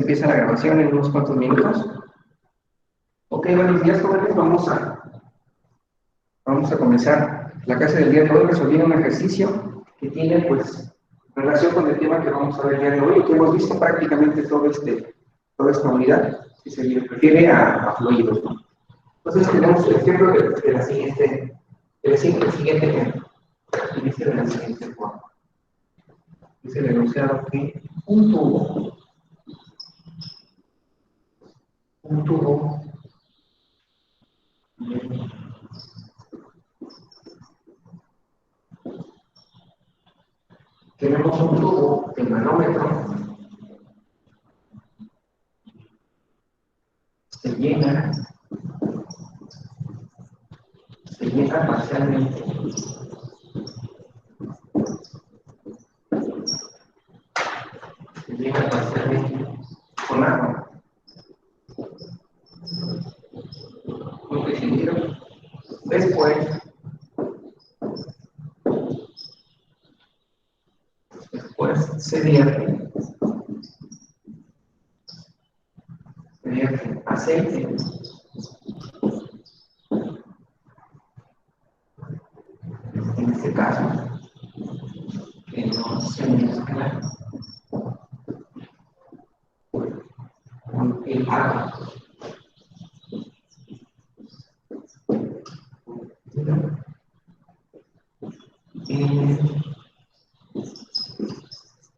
Empieza la grabación en unos cuantos minutos. Ok, buenos días, jóvenes. Vamos a comenzar la clase del día de hoy resolviendo un ejercicio que tiene, pues, relación con el tema que vamos a ver el día de hoy y que hemos visto prácticamente toda esta unidad, que se refiere a fluidos, ¿no? Entonces, tenemos el ejemplo de la siguiente ejemplo. Y dice de la siguiente forma. Dice el enunciado que un tubo tenemos un tubo de manómetro, se llena parcialmente con agua. Lo que siguió después se vierte aceite, en este caso, que no se mezcla con el agua.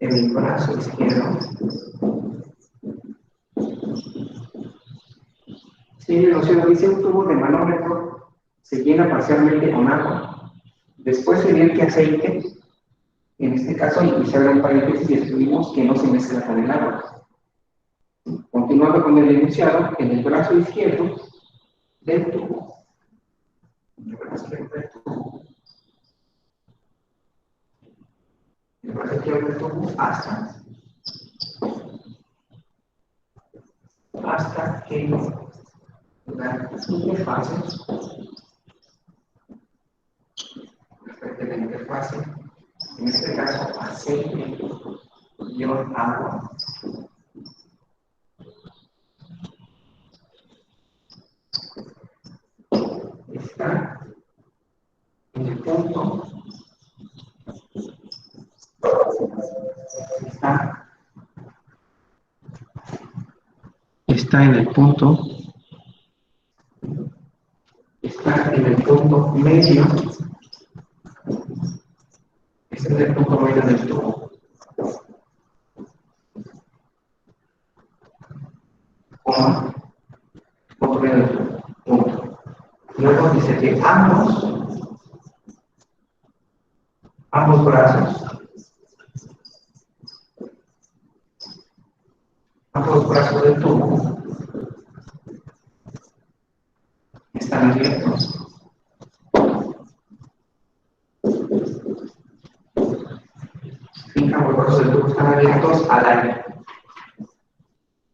En el brazo izquierdo, si el océano dice un tubo de manómetro se llena parcialmente con agua. Después se vierte aceite, en este caso, y se abre un paréntesis y escribimos que no se mezcla con el agua. Continuando con el enunciado, en el brazo izquierdo del tubo, el brazo izquierdo del tubo, hasta que la siguiente fase, respecto a la interfase, en este caso aceite y agua. Está en el punto, está en el punto medio, este es el punto medio del tubo, coma, punto medio del tubo, punto. Luego dice que ambos brazos del tubo están abiertos. Ambos brazos del tubo están abiertos al aire.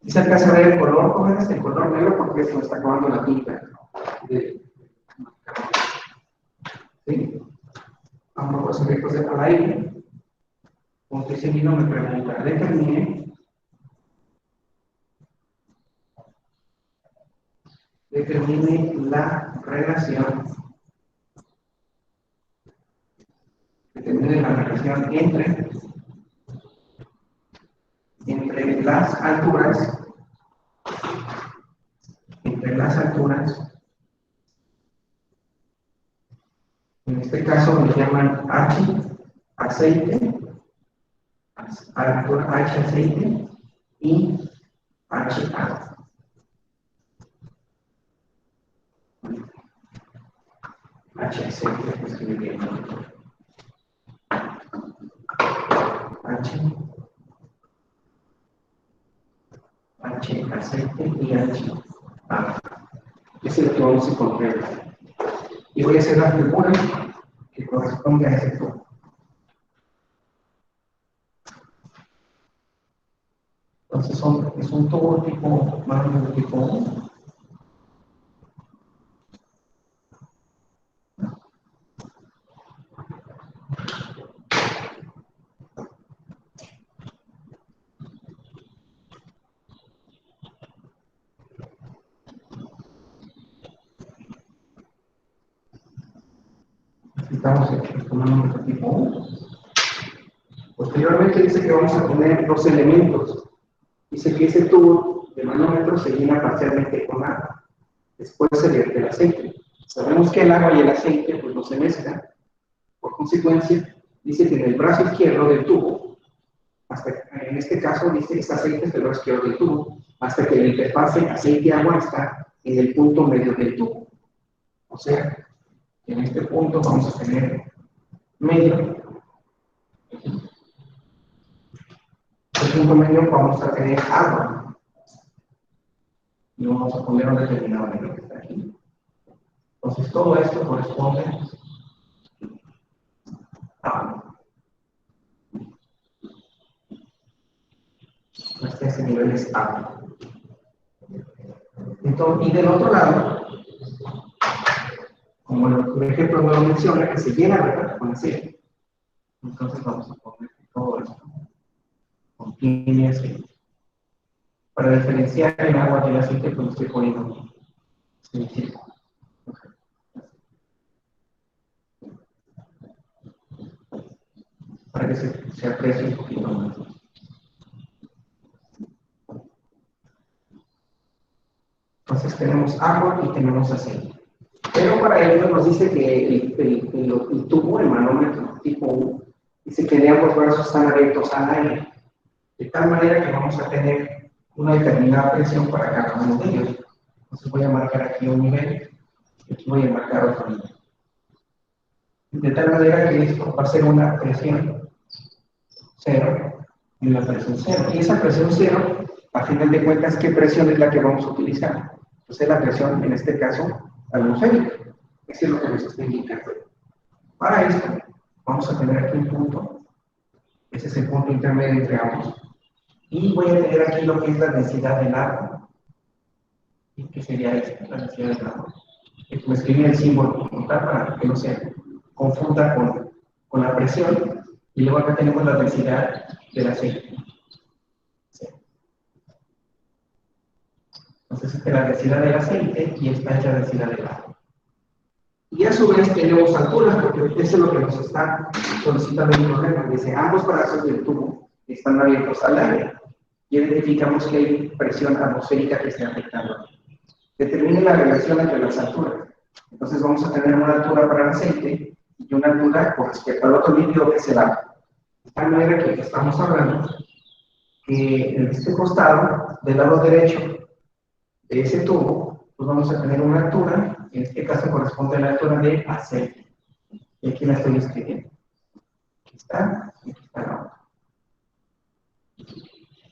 Y se alcanza a ver el color, jóvenes, el color negro, porque se nos está acabando la tinta. ¿Sí? Ambos brazos abiertos al aire. Punto y seguido me pregunta, determine la relación entre las alturas, en este caso me llaman H, aceite, altura H, aceite, y H, agua. H, aceite, escribiendo. H, aceite y H, agua. Ese es lo que vamos a encontrar. Y voy a hacer la figura que corresponde a ese tubo. Entonces es un tubo tipo, más o menos tipo 1. necesitamos el manómetro tipo 1. Posteriormente dice que vamos a poner dos elementos. Dice que ese tubo de manómetro se llena parcialmente con agua. Después se vierte el aceite. Sabemos que el agua y el aceite pues no se mezclan. Por consecuencia, dice que en el brazo izquierdo del tubo, en este caso dice que este aceite es el brazo izquierdo del tubo, hasta que el interfase aceite-agua está en el punto medio del tubo. O sea, en este punto vamos a tener medio. El punto medio vamos a tener agua. Y vamos a poner un determinado medio que está aquí. Entonces, todo esto corresponde a ese nivel es agua. Entonces, y del otro lado, como el ejemplo no lo menciona, que se llena, ¿verdad?, con aceite. Entonces vamos a poner todo esto contiene aceite. Para diferenciar el agua del aceite, pues estoy poniendo el círculo. Para que se aprecie un poquito más. Entonces tenemos agua y tenemos aceite. Pero para ello nos dice que el tubo, el manómetro tipo 1, dice que de ambos brazos están abiertos al aire, de tal manera que vamos a tener una determinada presión para cada uno de ellos. Entonces voy a marcar aquí un nivel y aquí voy a marcar otro nivel. De tal manera que esto va a ser una presión 0 y una presión 0. Y esa presión 0, a final de cuentas, ¿qué presión es la que vamos a utilizar? Pues es la presión, en este caso, atmosférica. Eso es lo que nos está indicando. Para esto, vamos a tener aquí un punto. Ese es el punto intermedio entre ambos. Y voy a tener aquí lo que es la densidad del agua. ¿Y qué sería esta? La densidad del agua. Me escribí el símbolo como tal para que no se confunda con la presión. Y luego acá tenemos la densidad del aceite. Sí. Entonces, esta es la densidad del aceite y esta es la densidad del agua. Y a su vez tenemos alturas, porque eso es lo que nos está solicitando el problema. Dice, ambos brazos del tubo están abiertos al aire. Y identificamos que hay presión atmosférica que está afectando. Determine la relación entre las alturas. Entonces vamos a tener una altura para el aceite y una altura con respecto al otro líquido que es el agua. De tal manera que estamos hablando que en este costado, del lado derecho de ese tubo, pues vamos a tener una altura, en este caso corresponde a la altura de aceite. Y aquí la estoy escribiendo. Aquí está, y aquí está la otra.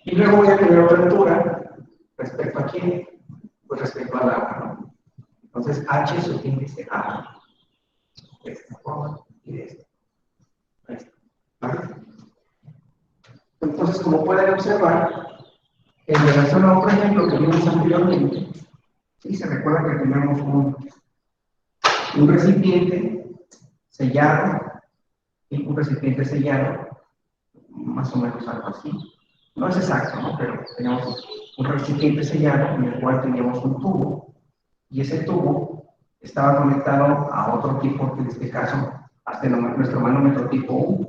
Y luego voy a tener otra altura respecto a quién, pues respecto al agua, ¿no? Entonces H subíndice A. De esta forma y de esta. Ahí está. ¿Vale? Entonces, como pueden observar, en relación a otro ejemplo que vimos anteriormente, ¿sí? Se recuerda que tenemos un recipiente sellado, y un recipiente sellado, más o menos algo así. No es exacto, ¿no? Pero tenemos un recipiente sellado en el cual teníamos un tubo, y ese tubo estaba conectado a otro tipo, que en este caso, hasta nuestro manómetro tipo 1,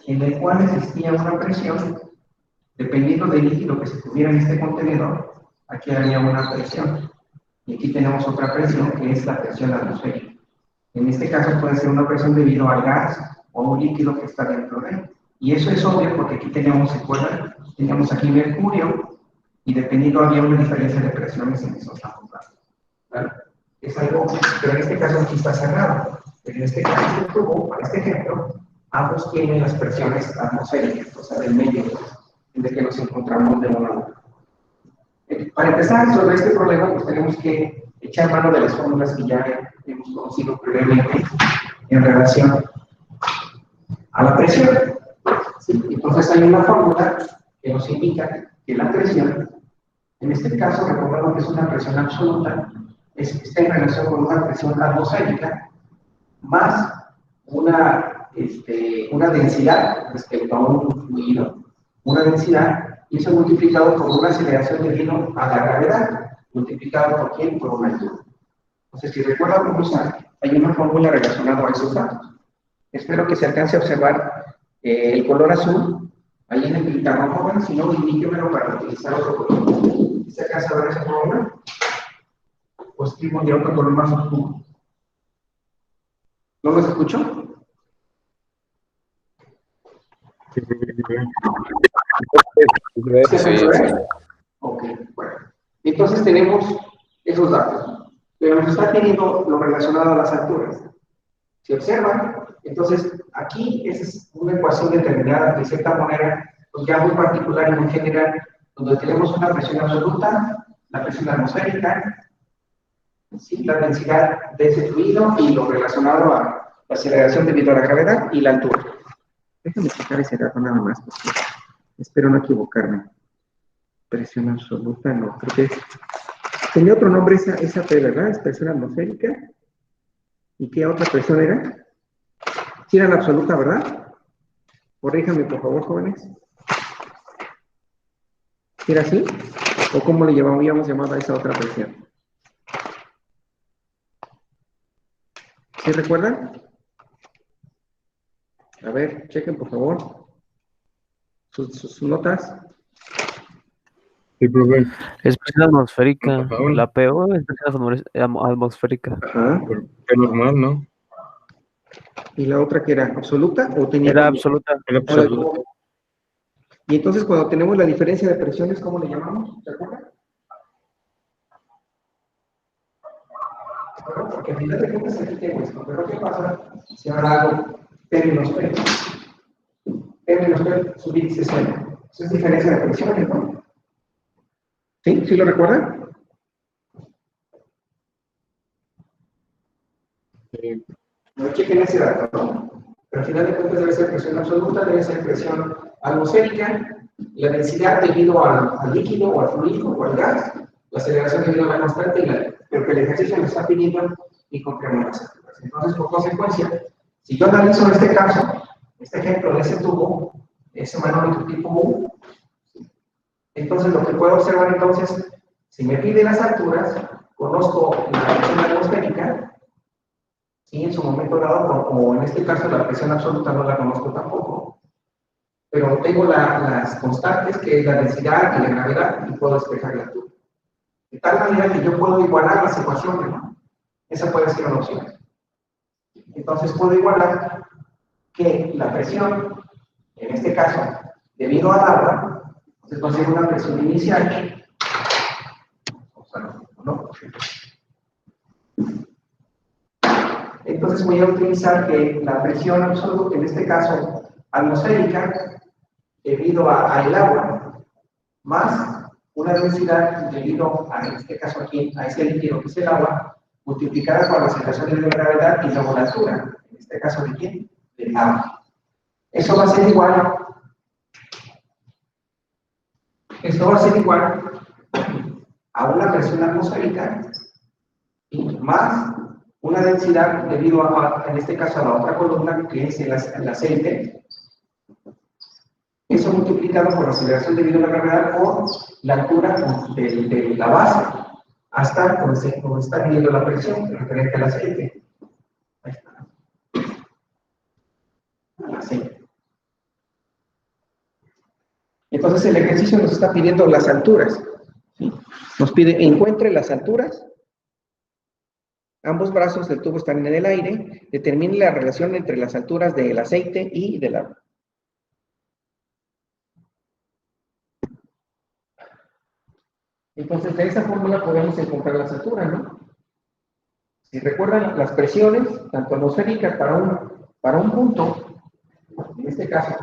en el cual existía una presión, dependiendo del líquido que se tuviera en este contenedor, aquí había una presión, y aquí tenemos otra presión, que es la presión atmosférica. En este caso puede ser una presión debido al gas o un líquido que está dentro de él. Y eso es obvio porque aquí teníamos, ¿se acuerdan? Teníamos aquí mercurio, y dependiendo había una diferencia de presiones en esos ambos lados. ¿Vale? Es algo, pero en este caso aquí está cerrado. Pero en este caso, este tubo, para este ejemplo, ambos tienen las presiones atmosféricas, o sea, del medio en el que nos encontramos de uno a otro. Para empezar sobre este problema, pues tenemos que echar mano de las fórmulas que ya hemos conocido previamente en relación a la presión. ¿Sí? Entonces hay una fórmula que nos indica que la presión, en este caso, recordamos que es una presión absoluta, está en relación con una presión atmosférica más una densidad respecto a un fluido, una densidad, y eso multiplicado por una aceleración debido a la gravedad, multiplicado por quién, por una altura. Entonces, si recuerdan cómo usar hay una fórmula relacionada a esos datos. Espero que se alcance a observar el color azul ahí en el pizarrón, joven, si no, indíquemelo para utilizar otro color. ¿Se alcanza a ver esa fórmula? O escribo de otro color más oscuro. ¿No los escucho? ¿Se alcanza a ver? Ok, bueno. Entonces tenemos esos datos, pero nos está pidiendo lo relacionado a las alturas. Si observan, entonces aquí esa es una ecuación determinada de cierta manera, pues ya muy particular y muy general, donde tenemos una presión absoluta, la presión atmosférica, ¿sí? La densidad de ese fluido y lo relacionado a la aceleración debido a la gravedad y la altura. Déjame sacar ese dato nada más, porque espero no equivocarme. Presión absoluta, no, creo que es... Tenía otro nombre esa P, ¿verdad? Es presión atmosférica. ¿Y qué otra presión era? Sí era la absoluta, ¿verdad? Corríjame, por favor, jóvenes. ¿Era así? ¿O cómo le habíamos llamado a esa otra presión? ¿Sí recuerdan? A ver, chequen, por favor. Sus notas. Sí, profe. Es presión atmosférica. La PO es presión atmosférica. Ajá. Es normal, ¿no? ¿Y la otra que era? ¿Absoluta o tenía? Era absoluta. Era absoluta. Y entonces cuando tenemos la diferencia de presiones, ¿cómo le llamamos? ¿Se acuerdan? Bueno, porque al final de cuentas aquí tengo esto, pero ¿qué pasa si ahora hago P menos P? P menos P, su índice es 0. Eso es diferencia de presiones, ¿no? ¿Sí? ¿Sí lo recuerdan? Sí. No chequen ese dato, ¿no? Pero al final de cuentas debe ser presión absoluta, debe ser presión atmosférica, la densidad debido al líquido o al fluido o al gas, la aceleración debido a la constante, pero que el ejercicio nos está pidiendo y encontremos las alturas. Entonces, por consecuencia, si yo analizo este caso, este ejemplo de ese tubo, ese manómetro tipo U, entonces lo que puedo observar entonces, si me pide las alturas, conozco la presión atmosférica, ¿sí? En su momento dado, o en este caso la presión absoluta no la conozco tampoco, pero tengo las constantes, que es la densidad y la gravedad, y puedo despejar la altura. De tal manera que yo puedo igualar las ecuaciones, ¿no? Esa puede ser una opción. Entonces puedo igualar que la presión, en este caso, debido al agua, entonces consigo una presión inicial, ¿no? Entonces voy a utilizar que la presión absoluta, en este caso atmosférica, debido al agua, más una densidad debido a, en este caso aquí, a ese líquido que es el agua, multiplicada por la aceleración de la gravedad y luego la altura, en este caso de quién, del agua. Eso va a ser igual, a una presión atmosférica y más una densidad debido a, en este caso, a la otra columna, que es el aceite. Eso multiplicado por la aceleración debido a la gravedad por la altura de la base hasta donde está midiendo la presión referente al aceite. Ahí está. Al aceite. Entonces el ejercicio nos está pidiendo las alturas. ¿Sí? Nos pide encuentre las alturas. Ambos brazos del tubo están en el aire. Determine la relación entre las alturas del aceite y del agua. Entonces, de esa fórmula podemos encontrar las alturas, ¿no? Si recuerdan, las presiones, tanto atmosféricas para un punto, en este caso,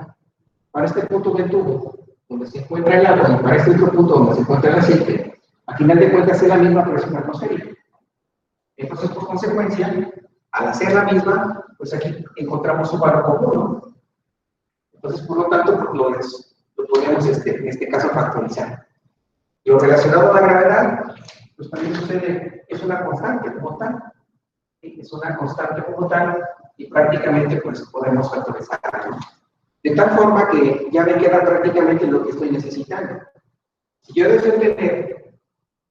para este punto del tubo, donde se encuentra el agua, y para este otro punto donde se encuentra el aceite, a final de cuentas es la misma presión atmosférica. Entonces, por consecuencia, al hacer la misma, pues aquí encontramos un valor común, ¿no? Entonces, por lo tanto, lo podemos, en este caso, factorizar. Lo relacionado a la gravedad, pues también sucede, es una constante como tal. ¿Sí? Es una constante como tal y prácticamente pues podemos factorizarlo. De tal forma que ya me queda prácticamente lo que estoy necesitando. Si yo deseo tener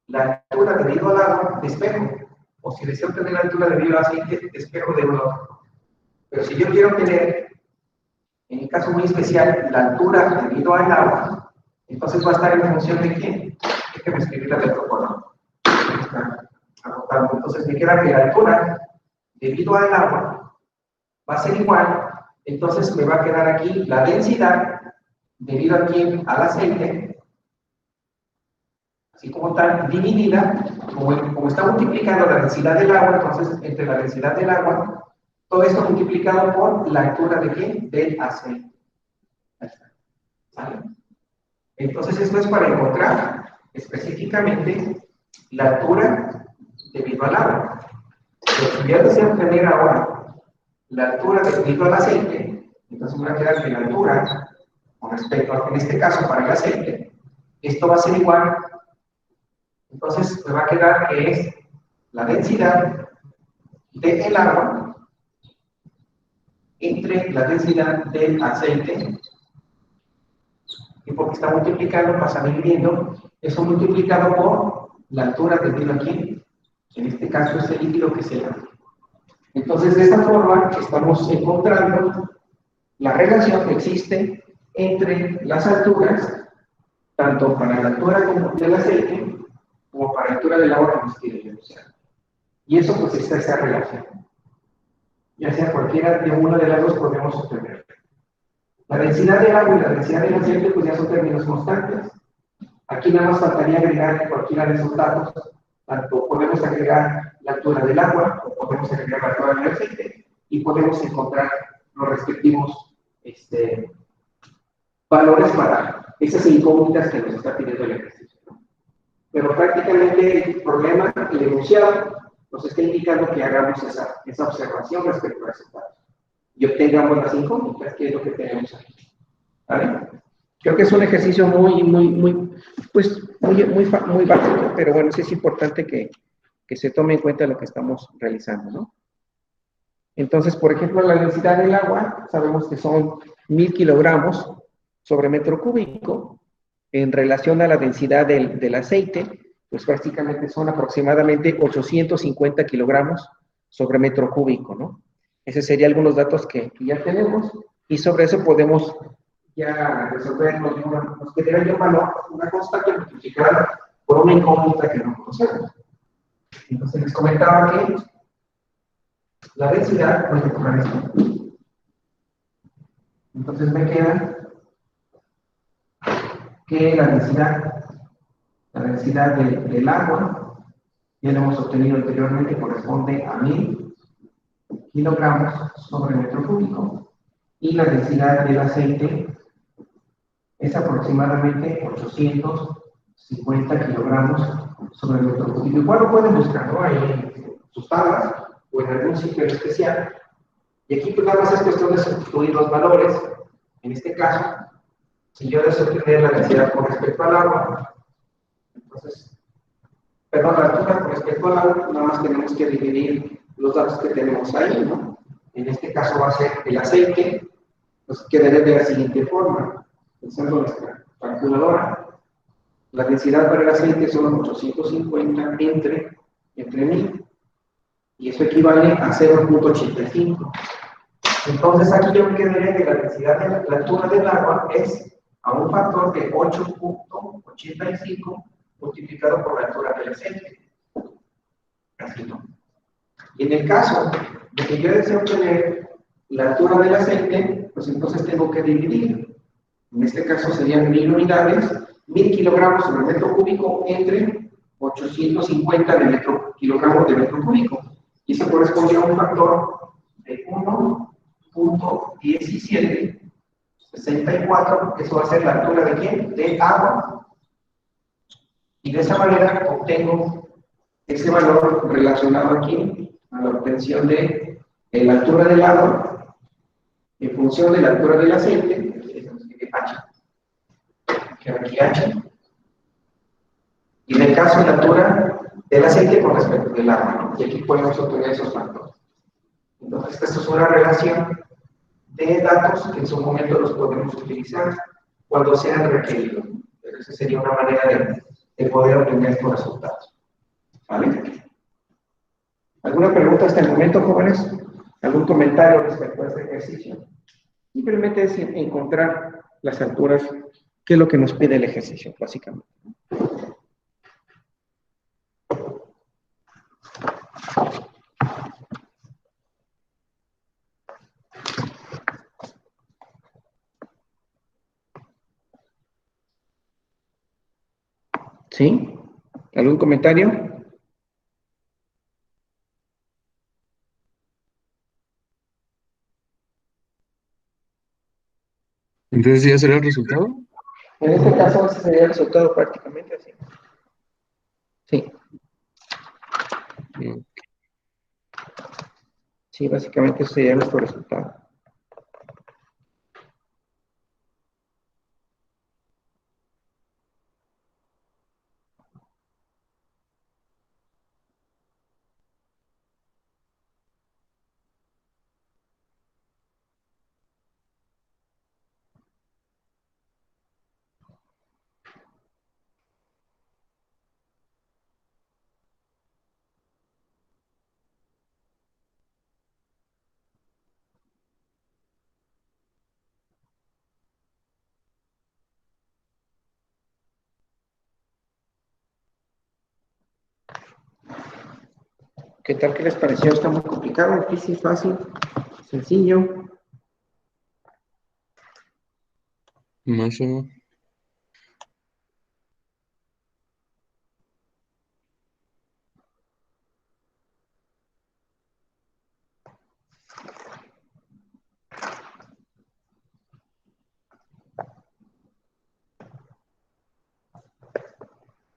la altura debido al agua, despejo. o si deseo obtener la altura debido al aceite, espejo de uno. Pero si yo quiero obtener, en un caso muy especial, la altura debido al agua, entonces va a estar en función de quién. Déjeme escribir la letra por favor. Entonces me queda que la altura debido al agua va a ser igual, entonces me va a quedar aquí la densidad debido aquí al aceite, así como tal, dividida, como está multiplicando la densidad del agua, entonces entre la densidad del agua, todo esto multiplicado por la altura de ¿qué? Del aceite. ¿Vale? Entonces esto es para encontrar específicamente la altura debido al agua. Pero si yo deseo obtener ahora la altura debido al aceite, entonces me va a quedar que la altura, con respecto a, en este caso para el aceite, esto va a ser igual. Entonces me va a quedar que es la densidad del agua entre la densidad del aceite, y porque está multiplicando, pasa dividiendo, eso multiplicado por la altura debido aquí, en este caso es el líquido que se da. Entonces, de esta forma estamos encontrando la relación que existe entre las alturas, tanto para la altura del aceite, como para la altura del agua combustible del océano. Y eso pues está esa relación. Ya sea cualquiera de una de las dos podemos obtener. La densidad del agua y la densidad del aceite pues ya son términos constantes. Aquí nada más faltaría agregar cualquiera de esos datos. Tanto podemos agregar la altura del agua, o podemos agregar la altura del aceite, y podemos encontrar los respectivos valores para esas incógnitas que nos está pidiendo el ejercicio, ¿no? Pero prácticamente el problema, el enunciado, nos está indicando que hagamos esa observación respecto a esos datos y obtengamos las incógnitas, que es lo que tenemos aquí. ¿Vale? Creo que es un ejercicio muy básico, pero bueno, sí es importante que se tome en cuenta lo que estamos realizando, ¿no? Entonces, por ejemplo, la densidad del agua, sabemos que son 1000 kilogramos sobre metro cúbico, en relación a la densidad del aceite, pues prácticamente son aproximadamente 850 kilogramos sobre metro cúbico, ¿no? Esos serían algunos datos que ya tenemos, y sobre eso podemos ya resolver, nos quedaría un valor, una constante multiplicada por una incógnita que no conocemos. Entonces les comentaba que la densidad, voy a tomar esto. Entonces me queda que la densidad del agua, ya lo hemos obtenido anteriormente, corresponde a 1000 kilogramos sobre metro cúbico, y la densidad del aceite es aproximadamente 850 kilogramos sobre metro cúbico. Igual lo pueden buscar, ¿no? Ahí en sus tablas o en algún sitio especial. Y aquí pues nada más es cuestión de sustituir los valores. En este caso, si yo deseo obtener la densidad con respecto al agua, entonces, perdón, la altura con respecto al agua, nada más tenemos que dividir los datos que tenemos ahí, ¿no? En este caso va a ser el aceite, pues quedaría de la siguiente forma. Usando nuestra calculadora, la densidad para el aceite son 850 entre 1000, y eso equivale a 0.85. Entonces aquí yo me quedaría que la densidad de la altura del agua es a un factor de 8.85 multiplicado por la altura del aceite. Así, ¿no? Y en el caso de que yo deseo obtener la altura del aceite, pues entonces tengo que dividir. En este caso serían 1000 unidades, 1000 kilogramos sobre metro cúbico entre 850 kilogramos de metro cúbico. Y eso corresponde a un factor de 1.1764, eso va a ser la altura de ¿quién? De agua. Y de esa manera obtengo ese valor relacionado aquí a la obtención de la altura del agua en función de la altura del aceite. H, que aquí H, y en el caso de la altura del aceite con respecto del agua, ¿no? Y aquí podemos obtener esos factores. Entonces, esto es una relación de datos que en su momento los podemos utilizar cuando sean requeridos. Pero esa sería una manera de poder obtener estos resultados. ¿Vale? ¿Alguna pregunta hasta el momento, jóvenes? ¿Algún comentario respecto a este ejercicio? Simplemente es encontrar las alturas, que es lo que nos pide el ejercicio, básicamente. ¿Sí? ¿Algún comentario? Entonces, ¿ya será el resultado? En este caso, ese sería el resultado prácticamente así. Sí, No. sí, básicamente ese sería nuestro resultado. ¿Qué tal? ¿Qué les pareció? ¿Está muy complicado, difícil, fácil, sencillo? Más o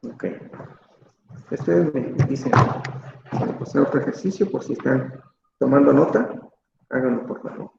Ok. Ustedes me dicen, vamos a pasar otro ejercicio por si están tomando nota. Háganlo, por favor.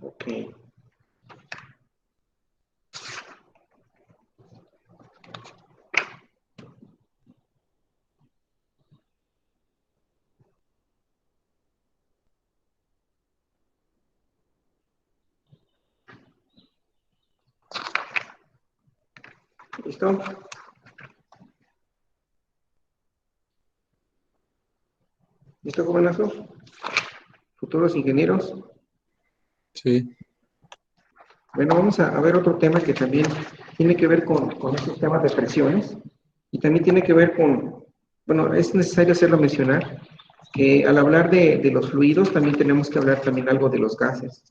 Ok. ¿Listo? ¿Listo, jovenazos? Futuros ingenieros. sí. Bueno, vamos a ver otro tema que también tiene que ver con estos temas de presiones y también tiene que ver con, bueno, es necesario hacerlo mencionar, que al hablar de los fluidos también tenemos que hablar también algo de los gases.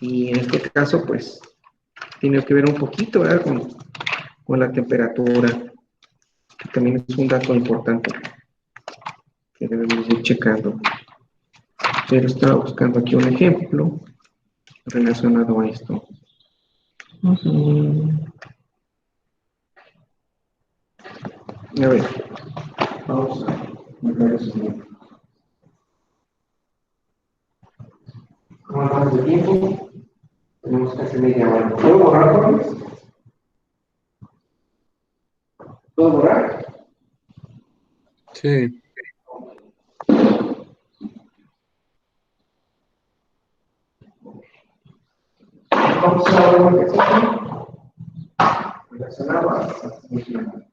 Y en este caso, pues, tiene que ver un poquito, ¿verdad? Con la temperatura, que también es un dato importante que debemos ir checando. Pero estaba buscando aquí un ejemplo relacionado a esto. A ver, vamos a ver eso. ¿Cómo vamos de tiempo? Tenemos casi media hora. ¿Puedo borrar, jóvenes? ¿Puedo borrar? Sí. Vamos a ver un ejercicio relacionado a esta función.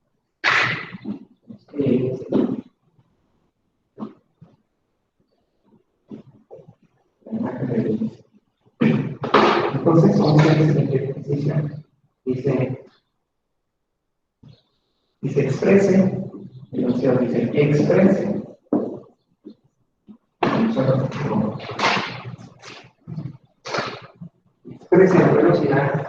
dice exprese, el enunciado dice exprese, exprese la velocidad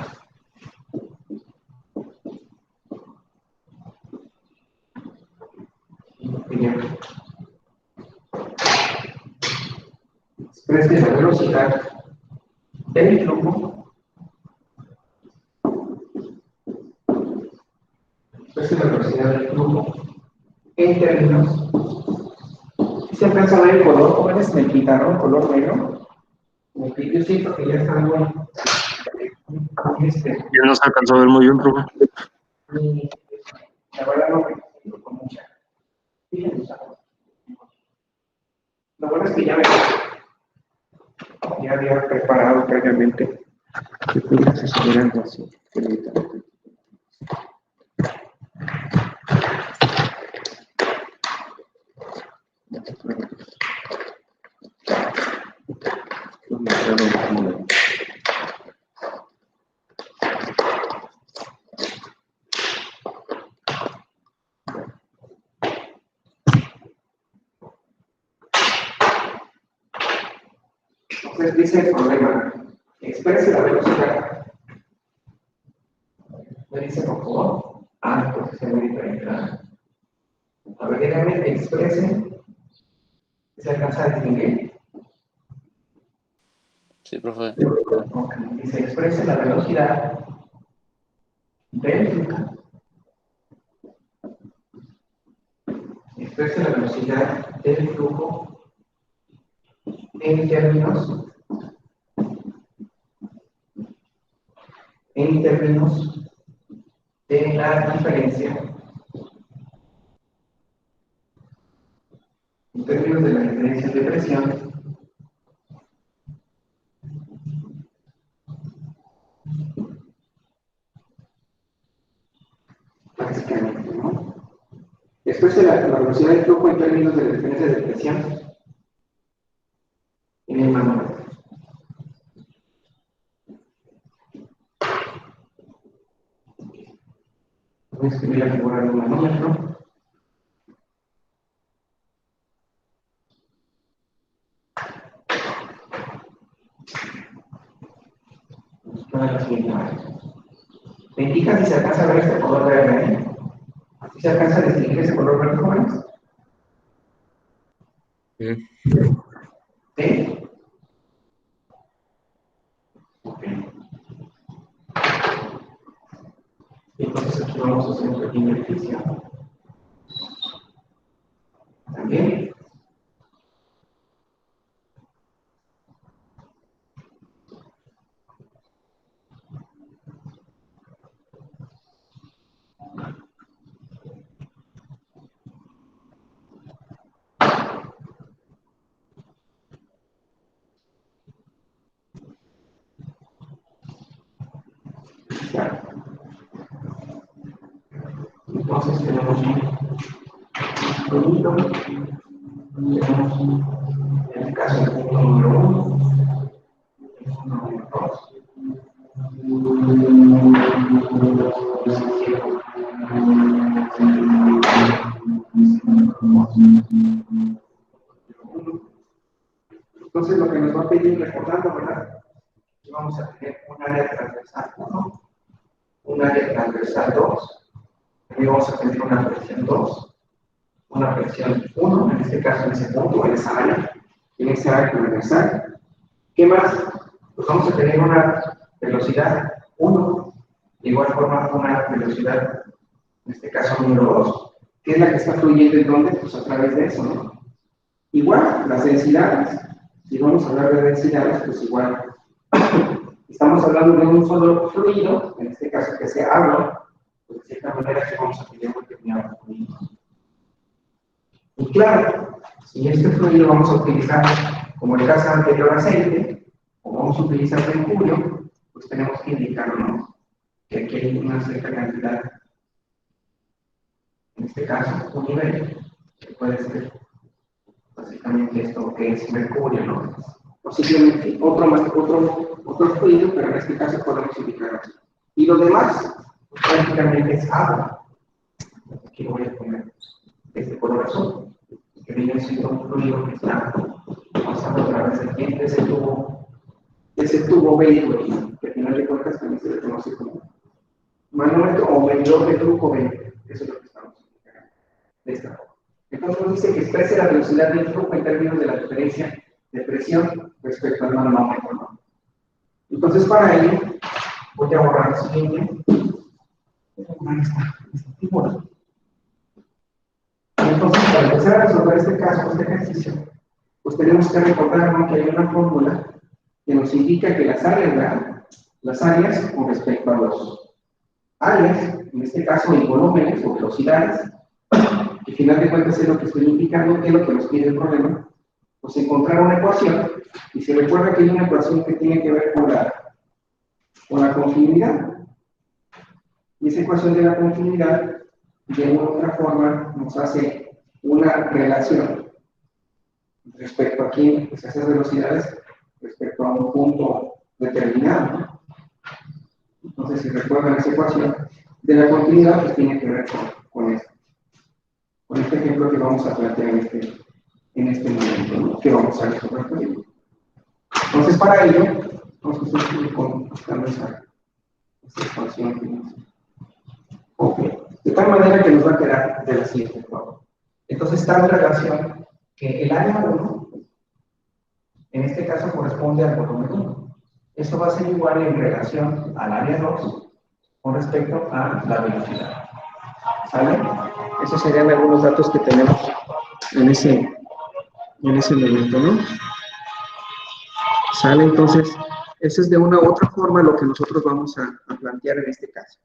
exprese la velocidad del flujo, exprese la velocidad del flujo en términos. ¿Se alcanza a ver el color? ¿Jóvenes en el pizarrón, color negro? Como que yo siento que ya está muy Ya no se alcanzó a ver muy bien, profe. la verdad no me siento con mucha. Lo bueno es que ya había preparado previamente que pudiera suceder algo así. Entonces dice el problema, exprese la velocidad. Me dice, por favor, entonces es muy diferente. A ver, dígame, exprese, ¿se alcanza a distinguir? Sí, profe. Okay. Dice, exprese la velocidad del flujo. Exprese la velocidad del flujo en términos de la diferencia. En términos de la diferencia de presión básicamente, ¿no? Después de la velocidad del flujo en términos de la diferencia de presión en el manómetro. Voy a escribir la figura del manómetro. Todas las unidades. ¿Me indica si se alcanza a ver este color verde? ¿Si se alcanza a distinguir ese color verde, jóvenes? Sí. ¿Sí? Ok. Entonces aquí vamos a hacer un pequeño ejercicio. También. Entonces tenemos un bonito, tenemos en el caso del punto número 1, el punto número 2. Entonces lo que nos va a pedir recordando, ¿verdad? Que vamos a tener un área transversal 1, un área transversal 2, también vamos a tener una presión 2, una presión 1, en este caso en ese punto, en esa área transversal. ¿Qué más? Pues vamos a tener una velocidad 1, de igual forma una velocidad, en este caso número 2, que es la que está fluyendo en donde, pues a través de eso, ¿no? Igual, las densidades, si vamos a hablar de densidades, pues igual, estamos hablando de un solo fluido, en este caso que sea agua, pues de cierta manera que vamos a tener un determinado fluido. Y claro, si este fluido vamos a utilizar, como el caso anterior, aceite, o vamos a utilizar mercurio, pues tenemos que indicarnos que aquí hay una cierta cantidad, en este caso, un nivel, que puede ser básicamente esto que es mercurio, ¿no? O simplemente otro fluido, pero en este caso podemos indicar así. Y lo demás, pues, prácticamente es agua. Aquí voy a poner este color azul, que viene siendo un fluido que está pasando a través del tiempo, ese tubo vehículo, que al final de cuentas también se le conoce como manómetro o medidor de flujo vehículo. Eso es lo que estamos explicando de esta forma. Entonces nos dice que exprese la velocidad del flujo en términos de la diferencia de presión respecto al manómetro, ¿no? Entonces, para ello, voy a borrar lo siguiente. Voy a borrar esta figura. Entonces, para empezar a resolver este caso, este ejercicio, pues tenemos que recordar, ¿no?, que hay una fórmula que nos indica que las áreas, ¿verdad?, las áreas con respecto a los áreas, en este caso en volúmenes o velocidades, que al final de cuentas es lo que estoy indicando, que es lo que nos pide el problema, pues encontrar una ecuación, y se recuerda que hay una ecuación que tiene que ver con la continuidad. Y esa ecuación de la continuidad, de una u otra forma, nos hace una relación respecto a aquí, pues, esas velocidades, respecto a un punto determinado, ¿no? Entonces, si recuerdan esa ecuación de la continuidad, pues tiene que ver con este ejemplo que vamos a plantear en este momento, ¿no?, que vamos a resolver. Entonces, para ello, vamos a seguir buscando esa expansión que nos... Ok. De tal manera que nos va a quedar de la siguiente forma. Entonces, está en relación que el área 1, en este caso, corresponde al volumen 1. Esto va a ser igual en relación al área 2 con respecto a la velocidad. ¿Sale? Esos serían algunos datos que tenemos en ese momento, ¿no? ¿Sale? Entonces, eso es de una u otra forma lo que nosotros vamos a plantear en este caso.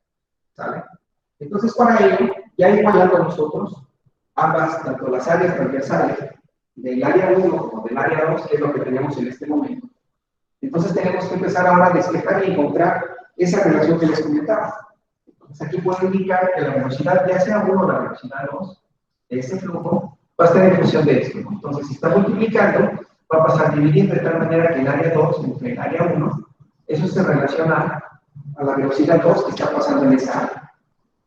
¿Sale? Entonces, para ello, ya igualando nosotros ambas, tanto las áreas transversales del área 1 como del área 2, que es lo que tenemos en este momento. Entonces, tenemos que empezar ahora a despejar y encontrar esa relación que les comentaba. Entonces, aquí puedo indicar que la velocidad, ya sea 1 o la velocidad 2, de este flujo, va a estar en función de esto, ¿no? Entonces, si está multiplicando, va a pasar dividiendo de tal manera que el área 2 entre el área 1, eso se relaciona a la velocidad 2 que está pasando en esa área.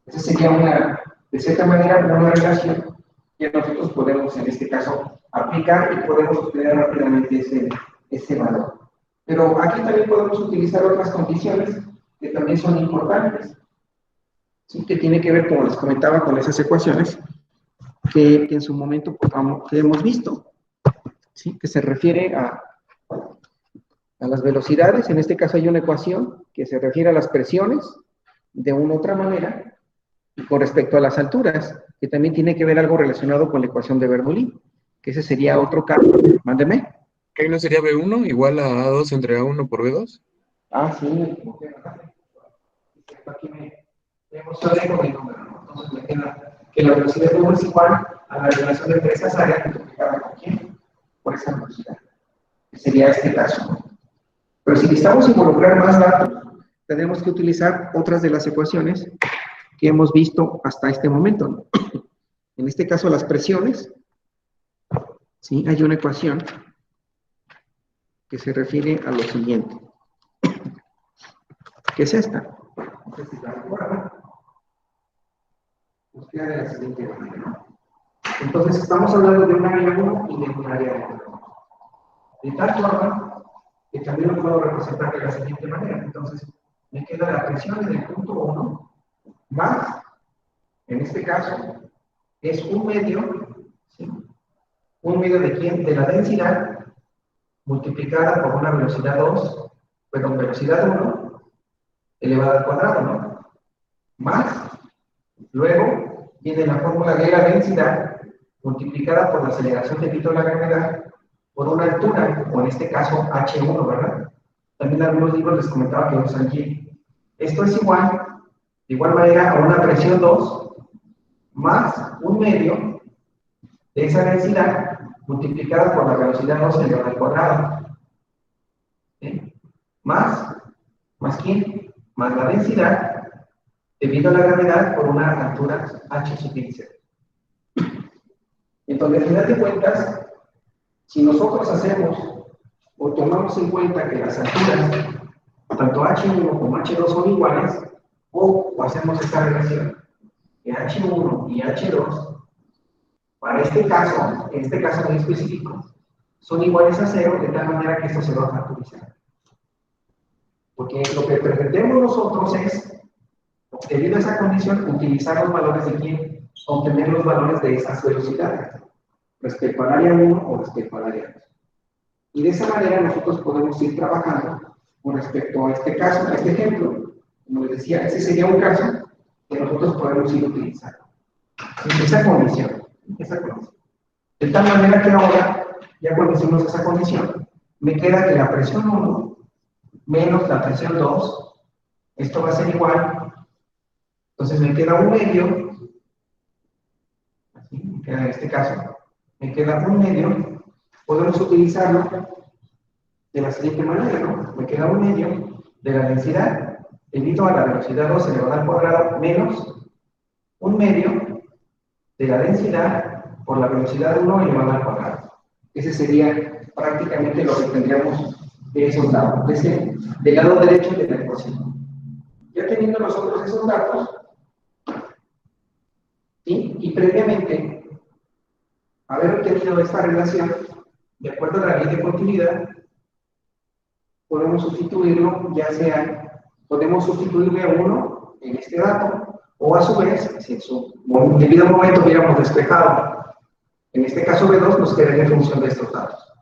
Esa sería de cierta manera, una relación que nosotros podemos, en este caso, aplicar y podemos obtener rápidamente ese valor. Pero aquí también podemos utilizar otras condiciones que también son importantes, ¿sí?, que tiene que ver, como les comentaba, con esas ecuaciones que en su momento que hemos visto, ¿sí?, que se refiere a las velocidades. En este caso hay una ecuación que se refiere a las presiones de una u otra manera, y con respecto a las alturas, que también tiene que ver algo relacionado con la ecuación de Bernoulli, que ese sería otro caso. Mándeme. ¿Qué no sería B1 igual a A2 entre A1 por B2? Ah, sí, me equivoqué, ¿verdad? Aquí me emocioné con el número, ¿no? Entonces me queda que la velocidad de 1 es igual a la relación entre esas áreas multiplicada por quién, por esa velocidad. Sería este caso, ¿no? Pero si necesitamos involucrar más datos, tenemos que utilizar otras de las ecuaciones que hemos visto hasta este momento, ¿no? En este caso, las presiones, ¿sí? Hay una ecuación que se refiere a lo siguiente, que es esta. No sé si la recuerdan. Nos queda de la siguiente manera, ¿no? Entonces, estamos hablando de un área 1 y de un área 2. De tal forma que también lo puedo representar de la siguiente manera. Entonces, me queda la presión en el punto 1 más, en este caso, es un medio, ¿sí?, un medio de quién, de la densidad multiplicada por una velocidad 2, perdón, velocidad 1 elevada al cuadrado, ¿no? Más, luego viene la fórmula de la densidad multiplicada por la aceleración debido a la gravedad por una altura, o en este caso H1, ¿verdad? También en algunos libros les comentaba que usan G. Esto es igual, de igual manera, a una presión 2 más un medio de esa densidad multiplicada por la velocidad 2 elevada al cuadrado. ¿Sí? Más quién, más la densidad debido a la gravedad por una altura h sub x. Entonces, al final de cuentas, si nosotros hacemos o tomamos en cuenta que las alturas, tanto h1 como h2 son iguales, O hacemos esta relación de H1 y H2, para este caso, en este caso muy específico, son iguales a 0, de tal manera que esto se va a factorizar. Porque lo que pretendemos nosotros es, debido a esa condición, utilizar los valores de quién, obtener los valores de esas velocidades, respecto al área 1 o respecto al área 2. Y de esa manera nosotros podemos ir trabajando con respecto a este caso, a este ejemplo. Como les decía, ese sería un caso que nosotros podemos ir utilizando. Esa condición. De tal manera que ahora, ya cuando hicimos esa condición, me queda que la presión 1 menos la presión 2, esto va a ser igual. Entonces me queda un medio, así, me queda en este caso, me queda un medio, podemos utilizarlo de la siguiente manera, ¿no? Me queda un medio de la densidad debido a la velocidad 2 elevado al cuadrado menos un medio de la densidad por la velocidad 1 elevado al cuadrado. Ese sería prácticamente lo que tendríamos de esos datos, del lado derecho de la ecuación. Ya teniendo nosotros esos datos, ¿sí? Y previamente haber obtenido esta relación, de acuerdo a la ley de continuidad, podemos sustituirlo, ya sea, podemos sustituirle a 1 en este dato, o a su vez, si en su debido momento hubiéramos despejado, en este caso B2 nos quedaría en función de estos datos.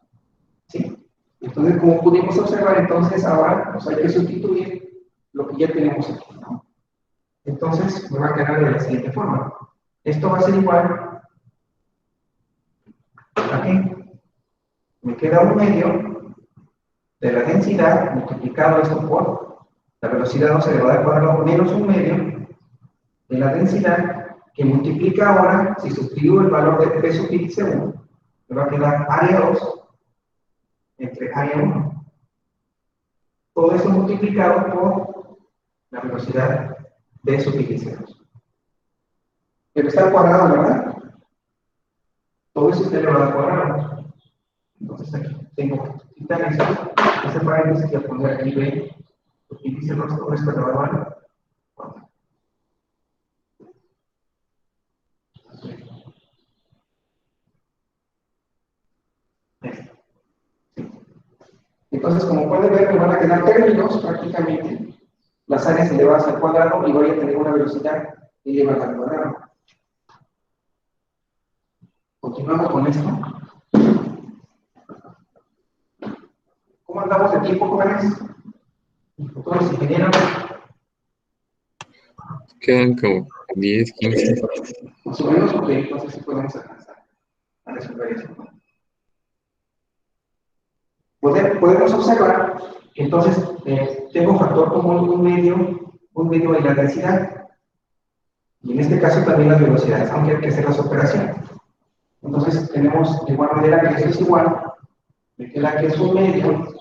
¿Sí? Entonces, como pudimos observar, entonces ahora pues hay que sustituir lo que ya tenemos aquí, ¿no? Entonces, me va a quedar de la siguiente forma. Esto va a ser igual a que me queda un medio de la densidad multiplicado esto por la velocidad 2 elevado al cuadrado menos un medio de la densidad que multiplica ahora, si sustituyo el valor de P sub índice 1, me va a quedar área 2 entre área 1. Todo eso multiplicado por la velocidad de sub índice 2. Pero está al cuadrado, ¿verdad? Todo eso está elevado al cuadrado. Entonces aquí tengo que quitar eso. Ese paréntesis que poner aquí B, sub índice 2, todo esto elevado al cuadrado. Entonces, como pueden ver, me van a quedar términos prácticamente, las áreas elevadas al cuadrado y voy a tener una velocidad elevada al cuadrado. Continuamos con esto. ¿Cómo andamos de tiempo, jóvenes? Futuros ingenieros. Quedan como 10, 15. Más o menos, porque entonces sí podemos alcanzar a resolver eso, ¿no? Podemos observar que entonces tengo factor común un medio de la densidad, y en este caso también las velocidades, aunque hay que hacer las operaciones. Entonces tenemos de igual manera que esto es igual, me queda que es un medio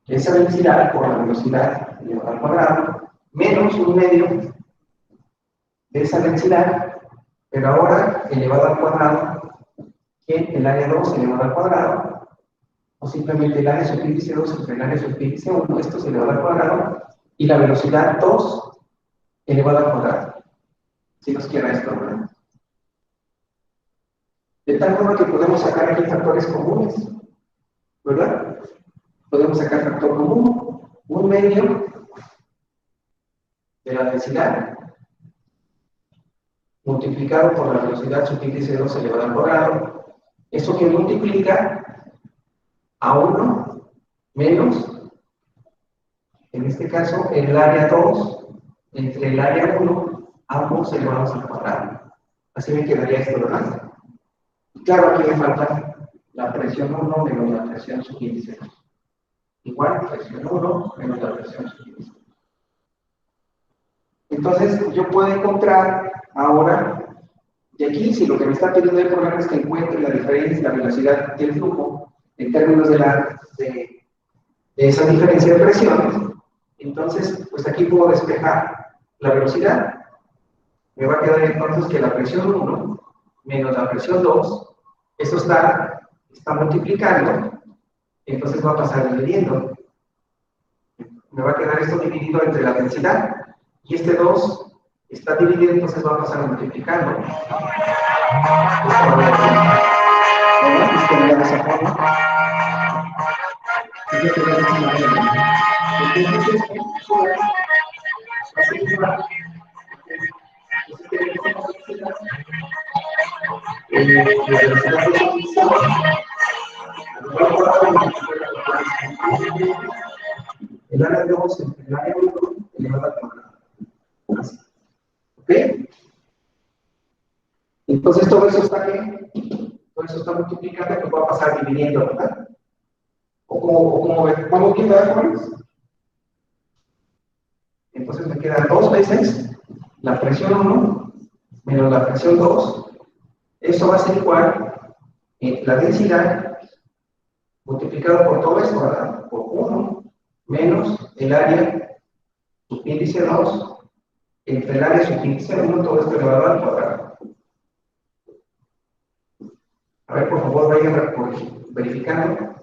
de esa densidad por la velocidad elevada al cuadrado, menos un medio de esa densidad, pero ahora elevado al cuadrado, que el área 2 elevado al cuadrado, o simplemente el área subíndice 2 entre el área subíndice 1, esto es elevado al cuadrado, y la velocidad 2 elevado al cuadrado. Si nos queda esto, ¿verdad? De tal forma que podemos sacar aquí factores comunes, ¿verdad? Podemos sacar factor común, un medio de la densidad multiplicado por la velocidad subíndice 2 elevado al cuadrado. Eso que multiplica a 1 menos, en este caso, el área 2 entre el área 1, ambos elevados al cuadrado. Así me quedaría esto, ¿verdad? Y claro, aquí me falta la presión 1 menos la presión subíndice 2. Igual, presión 1 menos la presión subíndice 2. Entonces, yo puedo encontrar ahora, de aquí, si lo que me está pidiendo el programa es que encuentre la diferencia, la velocidad del flujo, en términos de esa diferencia de presiones, entonces, pues aquí puedo despejar la velocidad. Me va a quedar entonces que la presión 1 menos la presión 2, eso está multiplicando, entonces va a pasar dividiendo. Me va a quedar esto dividido entre la densidad y este 2 está dividido, entonces va a pasar multiplicando. ¿Verdad? Es que de esa forma. Y yo te voy a decir la regla. Entonces, esto así va. El área 2 entre el área 1 elevado al cuadrado. ¿Ok? Entonces todo eso está ¿qué? Todo eso está multiplicando, pues va a pasar dividiendo, ¿verdad? ¿Cómo queda, jóvenes? Entonces me queda 2 veces la presión 1 menos la presión 2. Eso va a ser igual la densidad multiplicado por todo esto, ¿verdad? Por 1 menos el área subíndice 2 entre el área subíndice 1, todo esto elevado al cuadrado. A ver, por favor, vayan verificando.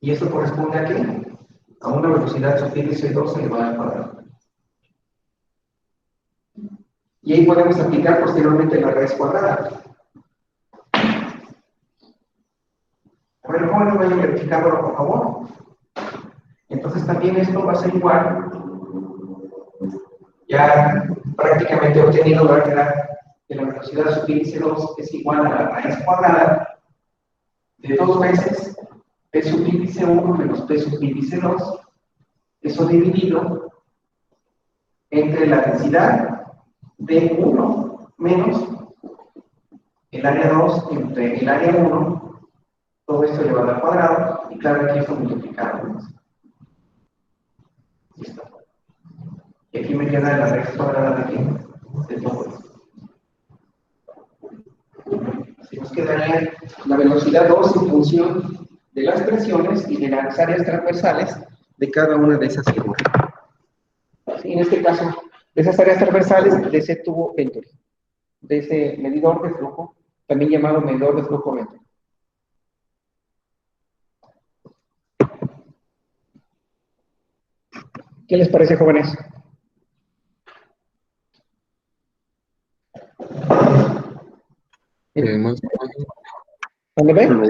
Y esto corresponde a ¿qué? A una velocidad subíndice 2 elevado al cuadrado. Y ahí podemos aplicar posteriormente la raíz cuadrada. A ver, jóvenes, vayan verificándolo, por favor. Entonces también esto va a ser igual. Ya prácticamente he obtenido la verdad que la velocidad subíndice 2 es igual a la raíz cuadrada de 2 veces P subíndice 1 menos P subíndice 2, eso dividido entre la densidad de 1 menos el área 2 entre el área 1, todo esto elevado al cuadrado, y claro, aquí esto multiplicado. Listo. Y aquí me queda la raíz cuadrada de aquí, de todo esto. Así nos quedaría la velocidad 2 en función de las presiones y de las áreas transversales de cada una de esas figuras. Sí, en este caso, de esas áreas transversales de ese tubo Venturi, de ese medidor de flujo, también llamado medidor de flujo Venturi. ¿Qué les parece, jóvenes? ¿Dónde ven?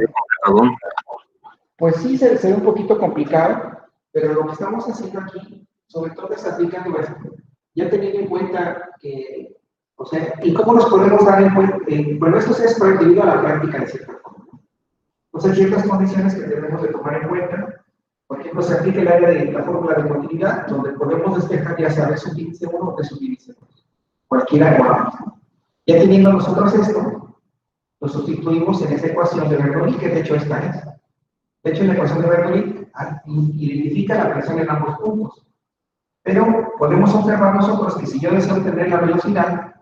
Pues sí, se ve un poquito complicado, pero lo que estamos haciendo aquí, sobre todo es aplicando esto, ya teniendo en cuenta que, o sea, ¿y cómo nos podemos dar en cuenta? Bueno, esto es debido a la práctica de cierta forma. Entonces, ciertas condiciones que debemos de tomar en cuenta, por ejemplo, se aplica el área de la fórmula de continuidad, donde podemos despejar ya sea de subíndice 1 o de subíndice 2, cualquiera igual. Ya teniendo nosotros esto, lo sustituimos en esa ecuación de Bernoulli, que de hecho esta es. De hecho, en la ecuación de Bernoulli identifica la presión en ambos puntos. Pero podemos observar nosotros que si yo deseo obtener la velocidad,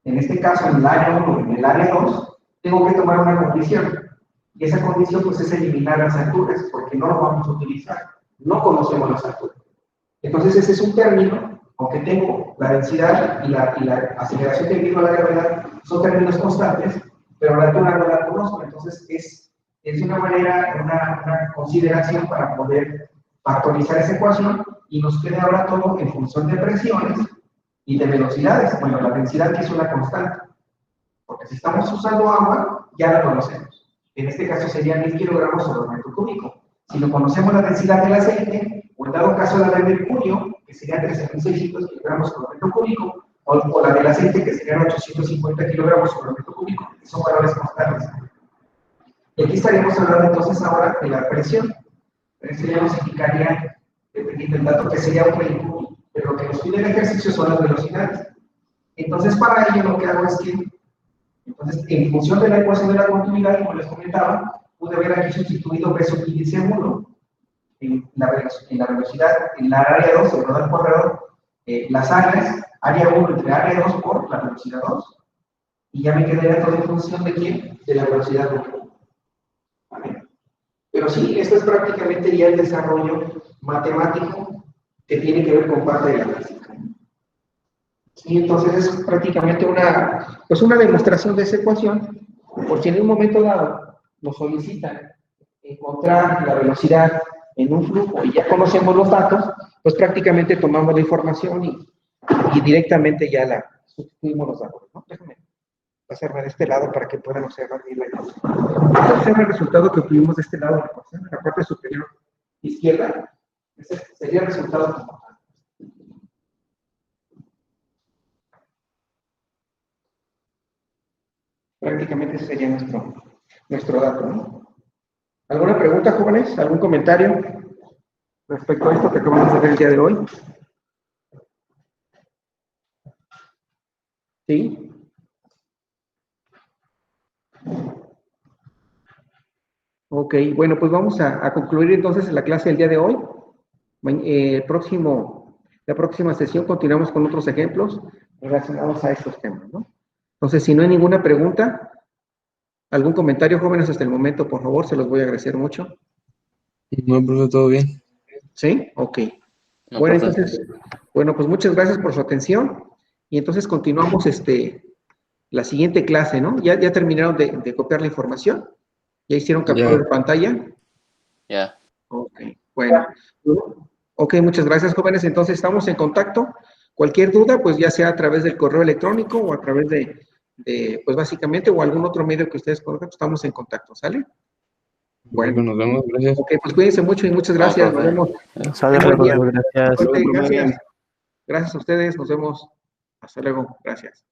en este caso en el área 1 y en el área 2, tengo que tomar una condición. Y esa condición pues es eliminar las alturas, porque no lo vamos a utilizar. No conocemos las alturas. Entonces ese es un término, aunque tengo la densidad y la aceleración debido a la gravedad, son términos constantes, pero la altura no la conozco. Entonces es una manera, una consideración para poder factorizar esa ecuación y nos queda ahora todo en función de presiones y de velocidades. Bueno, la densidad que es una constante, porque si estamos usando agua, ya la conocemos. En este caso sería 1000 kilogramos sobre metro cúbico. Si no conocemos la densidad del aceite, o en dado caso la del mercurio, que sería 13.600 kilogramos sobre metro cúbico, o la del aceite, que serían 850 kilogramos sobre metro cúbico, que son valores constantes. Y aquí estaríamos hablando entonces ahora de la presión. Eso ya nos indicaría, dependiendo del dato, que sería un vehículo, pero lo que nos pide el ejercicio son las velocidades. Entonces, para ello lo que hago es que, entonces, en función de la ecuación de la continuidad, como les comentaba, pude haber aquí sustituido P subíndice 1 en la velocidad, en la área 2, el al cuadrado, las áreas, área 1 entre área 2 por la velocidad 2, y ya me quedaría todo en función de quién, de la velocidad 1. ¿Vale? Pero sí, esto es prácticamente ya el desarrollo matemático que tiene que ver con parte de la física. Y entonces es prácticamente una demostración de esa ecuación, por si en un momento dado nos solicitan encontrar la velocidad en un flujo y ya conocemos los datos, pues prácticamente tomamos la información y directamente ya la sustituimos los datos, ¿no? Déjame pasarme de este lado para que puedan observar bien la imagen. Observa el resultado que obtuvimos de este lado de la ecuación, en la parte superior izquierda. Ese sería el resultado como tal. Prácticamente ese sería nuestro dato, ¿no? ¿Alguna pregunta, jóvenes? ¿Algún comentario respecto a esto que acabamos de ver el día de hoy? ¿Sí? Ok, bueno, pues vamos a concluir entonces la clase del día de hoy. La próxima sesión continuamos con otros ejemplos relacionados a estos temas, ¿no? Entonces, si no hay ninguna pregunta, algún comentario, jóvenes, hasta el momento, por favor, se los voy a agradecer mucho. No, profe, todo bien. ¿Sí? Ok. No, Bueno, profe. entonces, bueno, pues muchas gracias por su atención y entonces continuamos la siguiente clase, ¿no? ¿Ya terminaron de copiar la información? ¿Ya hicieron captura Ya. de pantalla? Ya. Ok, bueno. Ok, muchas gracias, jóvenes. Entonces, estamos en contacto. Cualquier duda, pues ya sea a través del correo electrónico o a través pues básicamente, o algún otro medio que ustedes conozcan, pues, estamos en contacto, ¿sale? Bueno. Nos vemos, gracias. Ok, pues cuídense mucho y muchas No, gracias. Nos profe. vemos. Sale, Buen día. gracias. Ok, gracias. Gracias a ustedes. Nos vemos. Hasta luego. Gracias.